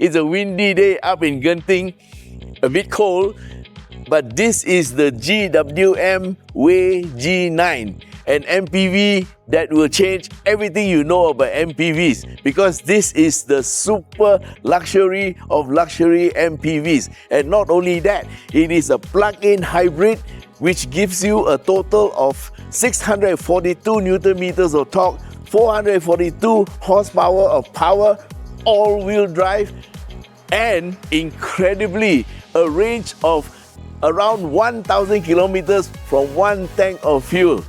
It's a windy day up in Genting, a bit cold, but this is the GWM Wey G9, an MPV that will change everything you know about MPVs, because this is the super luxury of luxury MPVs. And not only that, it is a plug-in hybrid which gives you a total of 642 Newton meters of torque, 442 horsepower of power, all-wheel drive, and incredibly a range of around 1,000 kilometers from one tank of fuel.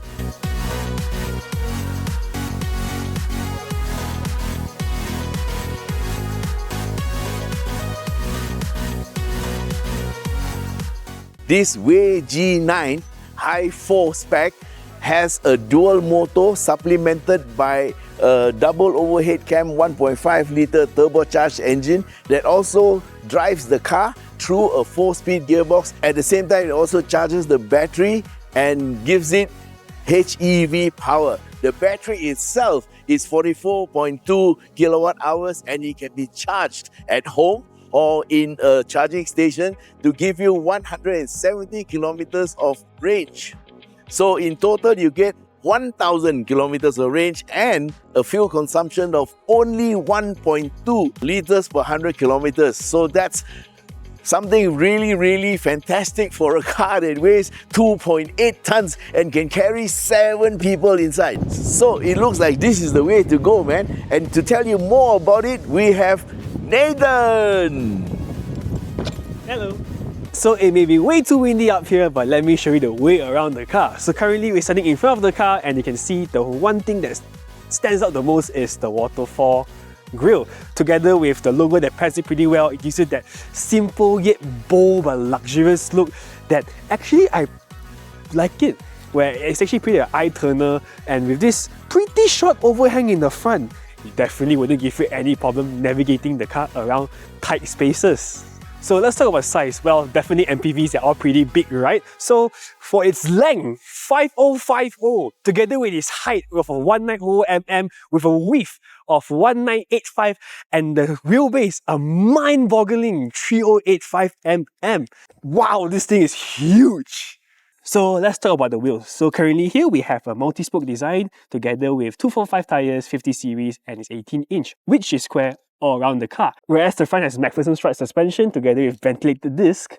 This Wey G9 High 4 spec has a dual motor supplemented by a double overhead cam 1.5 litre turbocharged engine that also drives the car through a 4-speed gearbox. At the same time, it also charges the battery and gives it HEV power. The battery itself is 44.2 kilowatt hours and it can be charged at home or in a charging station to give you 170 kilometers of range. So in total, you get 1,000 kilometers of range and a fuel consumption of only 1.2 liters per 100 kilometers. So that's something really fantastic for a car that weighs 2.8 tons and can carry 7 people inside. So it looks like this is the way to go, man. And to tell you more about it, we have Nathan! Hello! So it may be way too windy up here, but let me show you the way around the car. So currently we're standing in front of the car and you can see the one thing that stands out the most is the waterfall grille. Together with the logo that pairs it pretty well, it gives you that simple yet bold but luxurious look that actually I like it, where it's actually pretty an eye turner, and with this pretty short overhang in the front, it definitely wouldn't give you any problem navigating the car around tight spaces. So let's talk about size. Well, definitely MPVs are all pretty big, right? So for its length, 5050, together with its height of 190mm with a width of 1985 and the wheelbase a mind-boggling 3085mm. Wow, this thing is huge! So let's talk about the wheels. So currently here we have a multi-spoke design together with 245 tyres, 50 series, and it's 18-inch, which is square all around the car. Whereas the front has MacPherson strut suspension together with ventilated disc.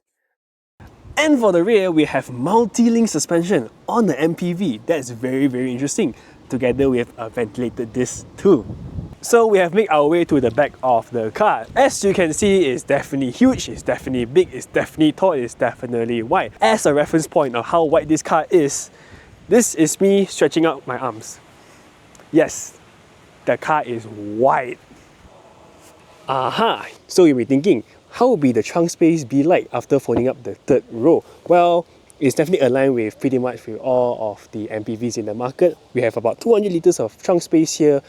And for the rear, we have multi-link suspension on the MPV. That's very interesting, together with a ventilated disc too. So we have made our way to the back of the car. As you can see, it's definitely huge, it's definitely big, it's definitely tall, it's definitely wide. As a reference point of how wide this car is, this is me stretching out my arms. Yes, the car is wide. Aha! So you'll be thinking, how would the trunk space be like after folding up the third row? Well, it's definitely aligned with pretty much with all of the MPVs in the market. We have about 200 liters of trunk space here.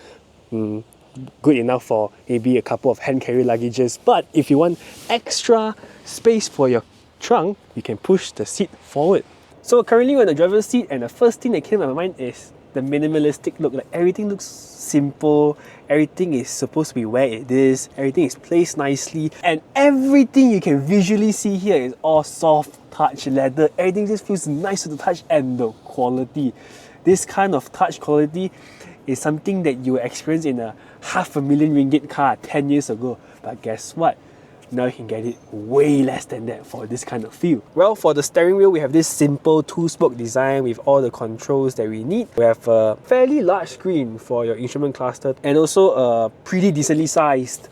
Good enough for maybe a couple of hand carry luggages, but if you want extra space for your trunk, you can push the seat forward. So currently we're in the driver's seat, and the first thing that came to my mind is the minimalistic look. Like, everything looks simple, everything is supposed to be where it is, everything is placed nicely, and everything you can visually see here is all soft touch leather. Everything just feels nice to the touch, and the quality. This kind of touch quality is something that you experience in a ~500,000 ringgit car 10 years ago. But guess what? Now you can get it way less than that for this kind of feel. Well, for the steering wheel, we have this simple 2-spoke design with all the controls that we need. We have a fairly large screen for your instrument cluster and also a pretty decently sized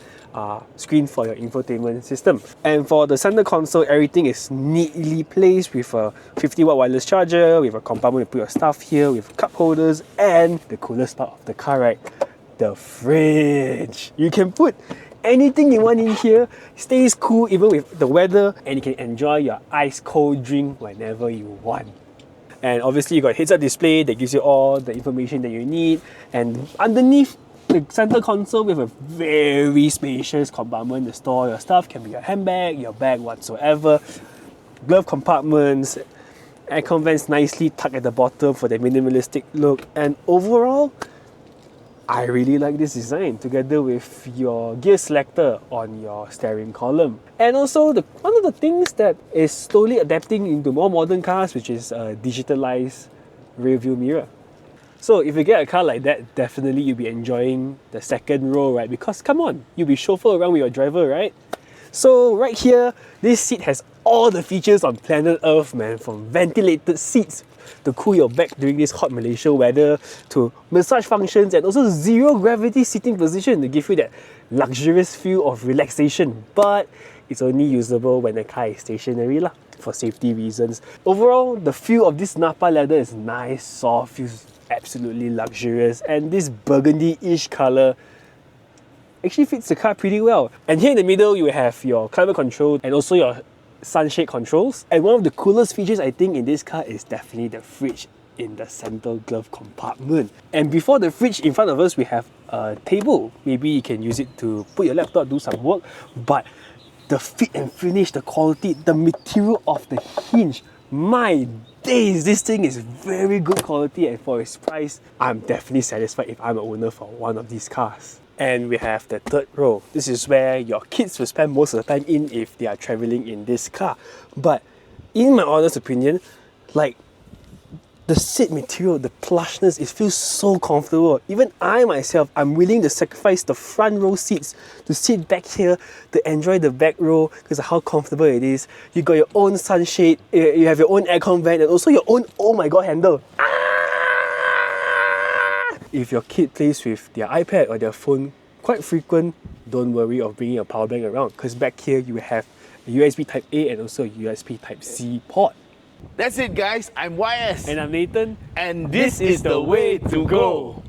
screen for your infotainment system. And for the center console, everything is neatly placed with a 50-watt wireless charger, with a compartment to put your stuff here, with cup holders, and the coolest part of the car, right? The fridge. You can put anything you want in here, stays cool even with the weather, and you can enjoy your ice cold drink whenever you want. And obviously you got a heads-up display that gives you all the information that you need, and underneath the center console, we have a very spacious compartment to store your stuff. Can be your handbag, your bag, whatsoever. Glove compartments, aircon vents nicely tucked at the bottom for the minimalistic look, and overall, I really like this design together with your gear selector on your steering column. And also one of the things that is slowly adapting into more modern cars, which is a digitalized rear view mirror. So if you get a car like that, definitely you'll be enjoying the second row, right? Because come on, you'll be chauffeured around with your driver, right? So right here, this seat has all the features on planet Earth, man. From ventilated seats to cool your back during this hot Malaysia weather, to massage functions, and also zero gravity seating position to give you that luxurious feel of relaxation. But it's only usable when the car is stationary lah, for safety reasons. Overall, the feel of this Napa leather is nice, soft, feels absolutely luxurious, and this burgundy-ish color actually fits the car pretty well. And here in the middle, you have your climate control and also your sunshade controls. And one of the coolest features I think in this car is definitely the fridge in the center glove compartment. And before the fridge in front of us, we have a table. Maybe you can use it to put your laptop, do some work. But the fit and finish, the quality, the material of the hinge, my days, this thing is very good quality, and for its price, I'm definitely satisfied if I'm an owner for one of these cars. And we have the third row. This is where your kids will spend most of the time in if they are traveling in this car. But in my honest opinion, like, the seat material, the plushness, it feels so comfortable. Even I myself, I'm willing to sacrifice the front row seats to sit back here to enjoy the back row because of how comfortable it is. You got your own sunshade, you have your own aircon vent, and also your own, oh my god, handle. If your kid plays with their iPad or their phone quite frequent, don't worry of bringing a power bank around, because back here you have a USB Type A and also a USB Type C port. That's it, guys. I'm YS. And I'm Nathan. And this is the way to go.